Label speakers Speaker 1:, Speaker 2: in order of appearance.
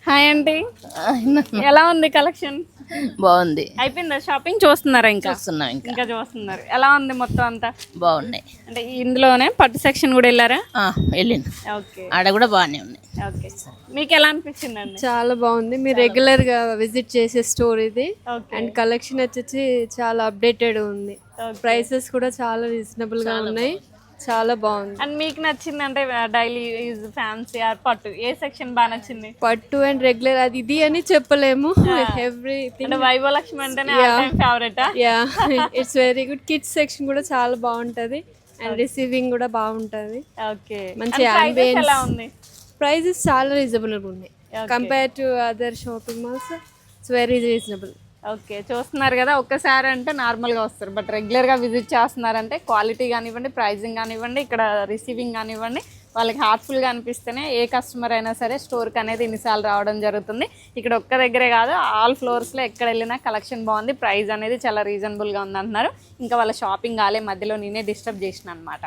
Speaker 1: Hi అండి, ఎలా ఉంది కలెక్షన్?
Speaker 2: బాగుంది.
Speaker 1: అయిపోయిందా షాపింగ్? చూస్తున్నారా ఇంకా?
Speaker 2: చూస్తున్నాం ఇంకా.
Speaker 1: ఇంకా చూస్తున్నారు. ఎలా ఉంది మొత్తం అంతా?
Speaker 2: బాగున్నాయి.
Speaker 1: అంటే ఇందులోనే పట్టు సెక్షన్ కూడా వెళ్ళారా?
Speaker 2: వెళ్ళిన
Speaker 1: ఓకే
Speaker 2: ఆడ కూడా బాగానే ఉన్నాయి.
Speaker 1: ఓకే, మీకు ఎలా అనిపించింది అండి?
Speaker 3: చాలా బాగుంది. మీరు రెగ్యులర్ గా విజిట్ చేసే స్టోర్ ఇది.
Speaker 1: ఓకే.
Speaker 3: అండ్ కలెక్షన్ వచ్చేసి చాలా అప్డేటెడ్ ఉంది. ప్రైసెస్ కూడా చాలా రీజనబుల్ గా ఉన్నాయి. చాలా బాగుంది.
Speaker 1: అండ్ మీకు నచ్చింది అంటే డైలీ యూజ్ ఫ్యాన్సీ ఆర్ పట్టు ఏ సెక్షన్ బాగా నచ్చింది?
Speaker 3: పట్టు అండ్ రెగ్యులర్ అది ఇది అని చెప్పలేము. ఎవ్రీథింగ్
Speaker 1: అంటే వైభవలక్ష్మి అంటేనే favourite.
Speaker 3: Yeah, it's very good. Kids section కూడా చాలా బాగుంటది అండ్ రిసీవింగ్ కూడా బాగుంటది.
Speaker 1: ఓకే,
Speaker 3: మంచి
Speaker 1: అంబియన్స్ ఎలా ఉంది?
Speaker 3: ప్రైజెస్ చాలా రీజనబుల్ గా ఉన్నాయి compare to other shopping malls. It's very reasonable.
Speaker 1: Okay, చూస్తున్నారు కదా, ఒక్కసారి అంటే నార్మల్గా వస్తారు, బట్ రెగ్యులర్గా విజిట్ చేస్తున్నారంటే క్వాలిటీ కానివ్వండి, ప్రైజింగ్ కానివ్వండి, ఇక్కడ రిసీవింగ్ కానివ్వండి, వాళ్ళకి హార్ట్ఫుల్గా అనిపిస్తేనే ఏ కస్టమర్ అయినా సరే స్టోర్కి అనేది ఇన్నిసార్లు రావడం జరుగుతుంది. ఇక్కడ ఒక్క దగ్గరే కాదు, ఆల్ ఫ్లోర్స్లో ఎక్కడ వెళ్ళినా కలెక్షన్ బాగుంది, ప్రైస్ అనేది చాలా రీజనబుల్గా ఉంది అంటున్నారు. ఇంకా వాళ్ళ షాపింగ్ కాలే, మధ్యలో నేనే డిస్టర్బ్ చేసిన అనమాట.